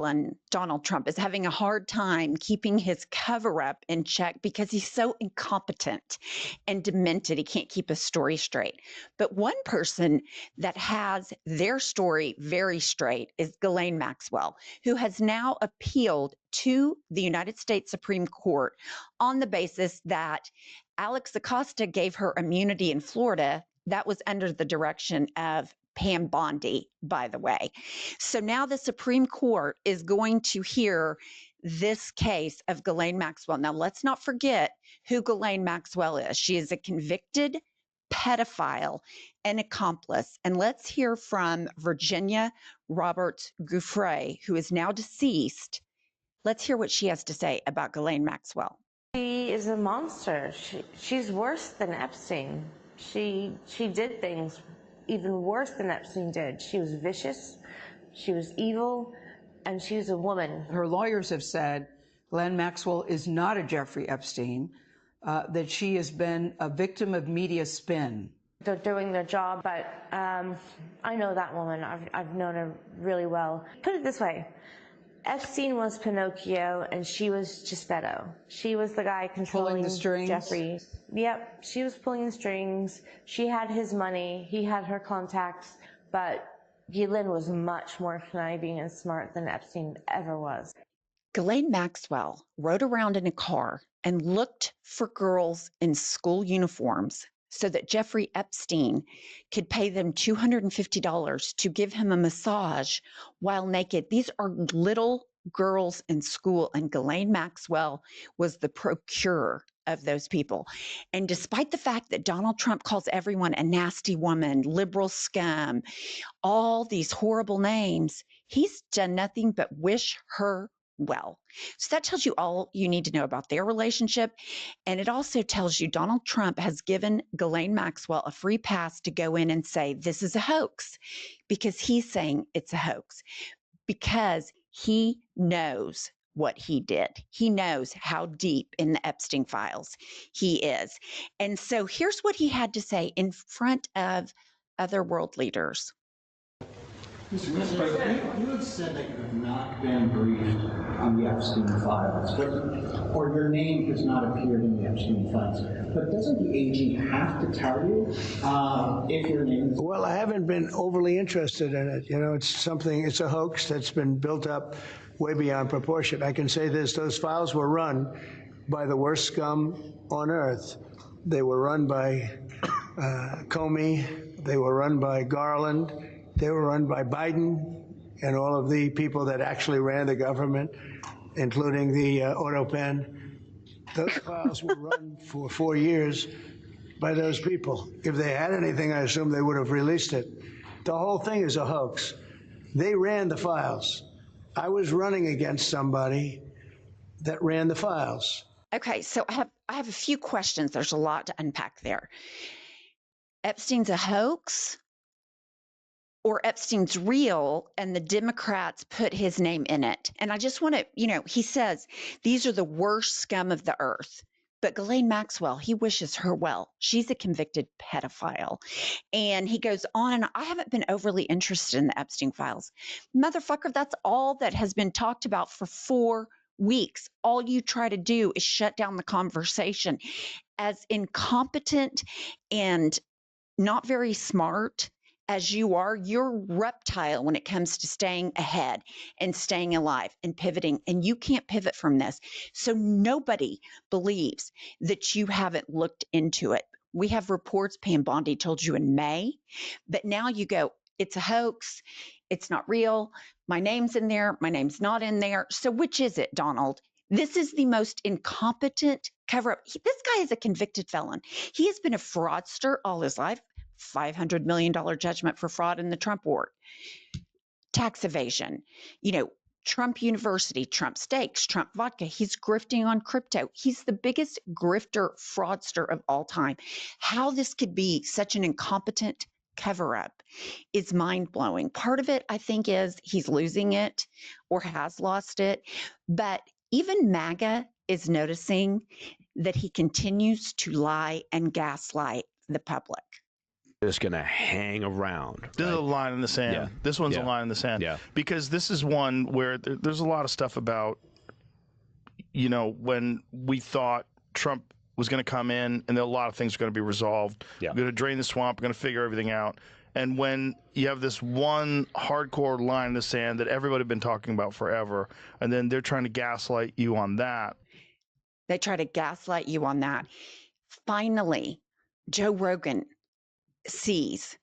and Donald Trump is having a hard time keeping his cover up in check because he's so incompetent and demented. He can't keep his story straight. But one person that has their story very straight is Ghislaine Maxwell, who has now appealed to the United States Supreme Court on the basis that Alex Acosta gave her immunity in Florida. That was under the direction of Pam Bondi, by the way. So now the Supreme Court is going to hear this case of Ghislaine Maxwell. Now, let's not forget who Ghislaine Maxwell is. She is a convicted pedophile and accomplice. And let's hear from Virginia Roberts Gouffre, who is now deceased. Let's hear what she has to say about Ghislaine Maxwell. She is a monster. She's worse than Epstein. She did things even worse than Epstein did. She was vicious, she was evil, and she was a woman. Her lawyers have said Ghislaine Maxwell is not a Jeffrey Epstein, that she has been a victim of media spin. They're doing their job, but I know that woman. I've known her really well. Put it this way. Epstein was Pinocchio, and she was Geppetto. She was the guy controlling the strings. Jeffrey. Yep, she was pulling the strings. She had his money. He had her contacts. But Ghislaine was much more conniving and smart than Epstein ever was. Ghislaine Maxwell rode around in a car and looked for girls in school uniforms so that Jeffrey Epstein could pay them $250 to give him a massage while naked. These are little girls in school, and Ghislaine Maxwell was the procurer of those people. And despite the fact that Donald Trump calls everyone a nasty woman, liberal scum, all these horrible names, he's done nothing but wish her well. So that tells you all you need to know about their relationship. And it also tells you Donald Trump has given Ghislaine Maxwell a free pass to go in and say, this is a hoax, because he's saying it's a hoax, because he knows what he did. He knows how deep in the Epstein files he is. And so here's what he had to say in front of other world leaders. Mr. President, you have said that you have not been briefed on the Epstein files, or your name has not appeared in the Epstein files. But doesn't the AG have to tell you if your name is... Well, I haven't been overly interested in it. You know, it's a hoax that's been built up way beyond proportion. I can say this, those files were run by the worst scum on earth. They were run by Comey, they were run by Garland, they were run by Biden and all of the people that actually ran the government, including the auto pen. Those files were run for 4 years by those people. If they had anything, I assume they would have released it. The whole thing is a hoax. They ran the files. I was running against somebody that ran the files. Okay, so I have a few questions. There's a lot to unpack there. Epstein's a hoax, or Epstein's real and the Democrats put his name in it? And I just want to, he says these are the worst scum of the earth. But Ghislaine Maxwell, he wishes her well. She's a convicted pedophile. And he goes on, and I haven't been overly interested in the Epstein files. Motherfucker, that's all that has been talked about for 4 weeks. All you try to do is shut down the conversation. As incompetent and not very smart as you are, you're reptile when it comes to staying ahead and staying alive and pivoting, and you can't pivot from this. So nobody believes that you haven't looked into it. We have reports Pam Bondi told you in May, but now you go, it's a hoax, it's not real, my name's in there, my name's not in there. So which is it, Donald? This is the most incompetent cover-up. This guy is a convicted felon. He has been a fraudster all his life. $500 million judgment for fraud in the Trump war, tax evasion, Trump University, Trump steaks, Trump vodka. He's grifting on crypto. He's the biggest grifter, fraudster of all time. How this could be such an incompetent cover-up is mind-blowing. Part of it, I think, is he's losing it or has lost it. But even MAGA is noticing that he continues to lie and gaslight the public. just going to hang around. This is a line in the sand. Yeah. This one's Yeah. a line in the sand. Yeah. Because this is one where there's a lot of stuff about, you know, when we thought Trump was going to come in and a lot of things are going to be resolved. Yeah. We're going to drain the swamp. We're going to figure everything out. And when you have this one hardcore line in the sand that everybody been talking about forever, and then they're trying to gaslight you on that. They try to gaslight you on that. Finally, Joe Rogan sees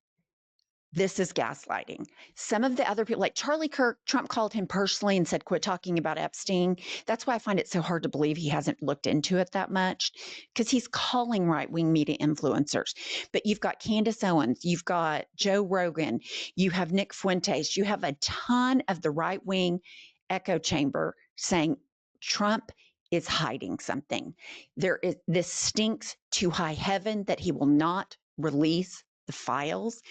this is gaslighting. Some of the other people, like Charlie Kirk, Trump called him personally and said, quit talking about Epstein. That's why I find it so hard to believe he hasn't looked into it that much, because he's calling right-wing media influencers. But you've got Candace Owens, you've got Joe Rogan, you have Nick Fuentes, you have a ton of the right-wing echo chamber saying Trump is hiding something. This stinks to high heaven that he will not release the files.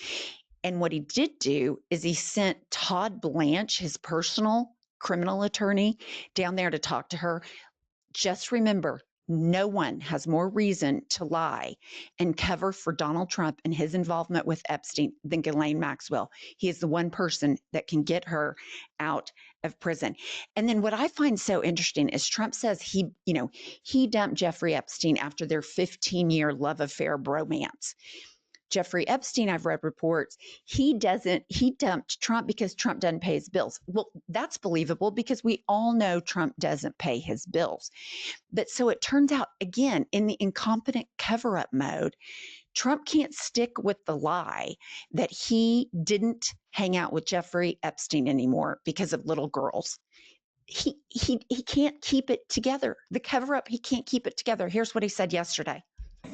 And what he did do is he sent Todd Blanche, his personal criminal attorney, down there to talk to her. Just remember, no one has more reason to lie and cover for Donald Trump and his involvement with Epstein than Ghislaine Maxwell. He is the one person that can get her out of prison. And then what I find so interesting is Trump says he dumped Jeffrey Epstein after their 15-year love affair bromance. Jeffrey Epstein, I've read reports, he dumped Trump because Trump doesn't pay his bills. Well, that's believable because we all know Trump doesn't pay his bills. But so it turns out, again, in the incompetent cover-up mode, Trump can't stick with the lie that he didn't hang out with Jeffrey Epstein anymore because of little girls. He can't keep it together. The cover-up, he can't keep it together. Here's what he said yesterday.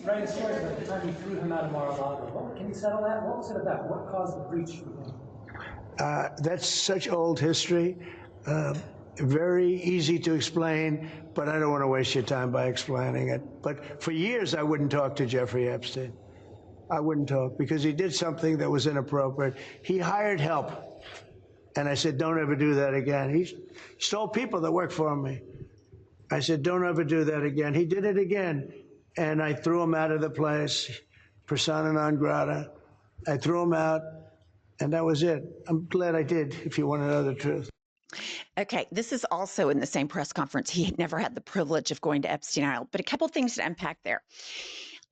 Writing stories about the time you threw him out of Mar-a-Lago. Can you settle that? What was it about? What caused the breach for him? That's such old history. Very easy to explain, but I don't want to waste your time by explaining it. But for years, I wouldn't talk to Jeffrey Epstein. I wouldn't talk because he did something that was inappropriate. He hired help. And I said, don't ever do that again. He stole people that worked for me. I said, don't ever do that again. He did it again. And I threw him out of the place, persona non grata. I threw him out, and that was it. I'm glad I did, if you want to know the truth. Okay, this is also in the same press conference. He had never had the privilege of going to Epstein Island, but a couple things to unpack there.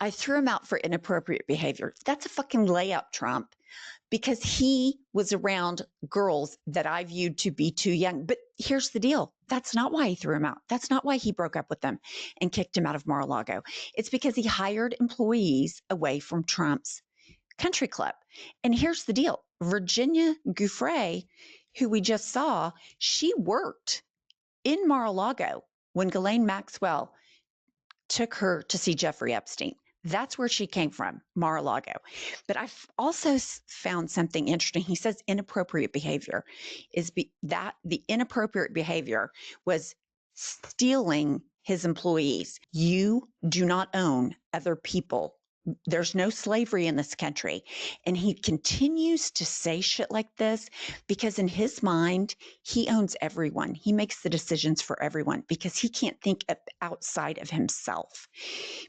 I threw him out for inappropriate behavior. That's a fucking layup, Trump, because he was around girls that I viewed to be too young. But here's the deal. That's not why he threw him out. That's not why he broke up with them and kicked him out of Mar-a-Lago. It's because he hired employees away from Trump's country club. And here's the deal. Virginia Giuffre, who we just saw, she worked in Mar-a-Lago when Ghislaine Maxwell took her to see Jeffrey Epstein. That's where she came from, Mar-a-Lago. But I've also found something interesting. He says inappropriate behavior is that the inappropriate behavior was stealing his employees. You do not own other people. There's no slavery in this country. And he continues to say shit like this because in his mind, he owns everyone. He makes the decisions for everyone because he can't think outside of himself.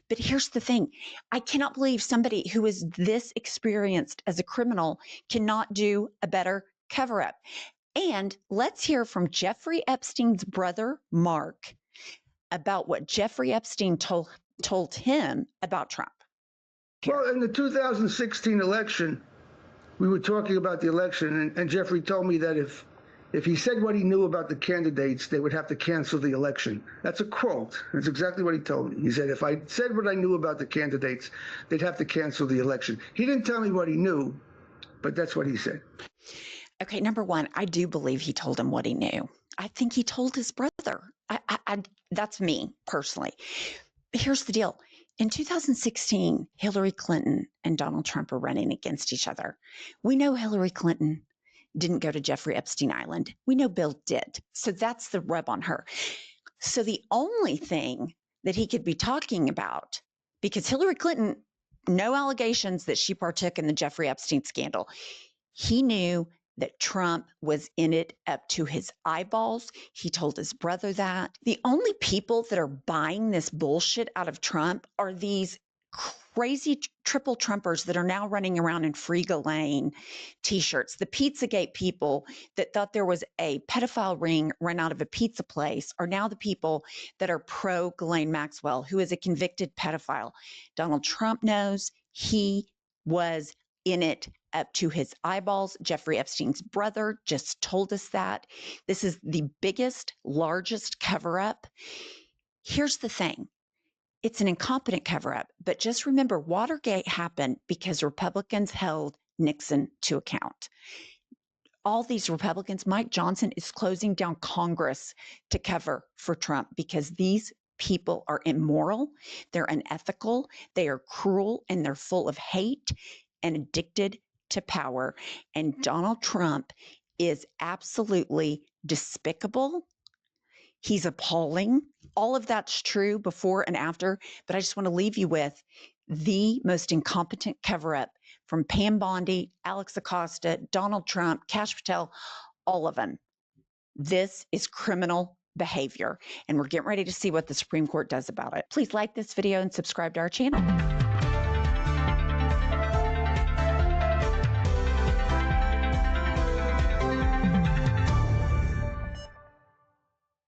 But here's the thing. I cannot believe somebody who is this experienced as a criminal cannot do a better cover-up. And let's hear from Jeffrey Epstein's brother, Mark, about what Jeffrey Epstein told him about Trump. Well, in the 2016 election, we were talking about the election, and Jeffrey told me that if he said what he knew about the candidates, they would have to cancel the election. That's a quote. That's exactly what he told me. He said, if I said what I knew about the candidates, they'd have to cancel the election. He didn't tell me what he knew, but that's what he said. Okay, number one, I do believe he told him what he knew. I think he told his brother. That's me, personally. But here's the deal. In 2016, Hillary Clinton and Donald Trump are running against each other. We know Hillary Clinton didn't go to Jeffrey Epstein Island. We know Bill did. So that's the rub on her. So the only thing that he could be talking about, because Hillary Clinton, no allegations that she partook in the Jeffrey Epstein scandal. He knew that Trump was in it up to his eyeballs. He told his brother that. The only people that are buying this bullshit out of Trump are these crazy triple Trumpers that are now running around in Free Ghislaine t-shirts, the Pizzagate people that thought there was a pedophile ring run out of a pizza place are now the people that are pro Ghislaine Maxwell, who is a convicted pedophile. Donald Trump knows he was in it up to his eyeballs. Jeffrey Epstein's brother just told us that. This is the biggest, largest cover-up. Here's the thing. It's an incompetent cover-up, but just remember, Watergate happened because Republicans held Nixon to account. All these Republicans, Mike Johnson is closing down Congress to cover for Trump because these people are immoral, they're unethical, they are cruel, and they're full of hate and addicted to power. And Donald Trump is absolutely despicable. He's appalling. All of that's true before and after, but I just want to leave you with the most incompetent cover-up from Pam Bondi, Alex Acosta, Donald Trump, Kash Patel, all of them. This is criminal behavior, and we're getting ready to see what the Supreme Court does about it. Please like this video and subscribe to our channel.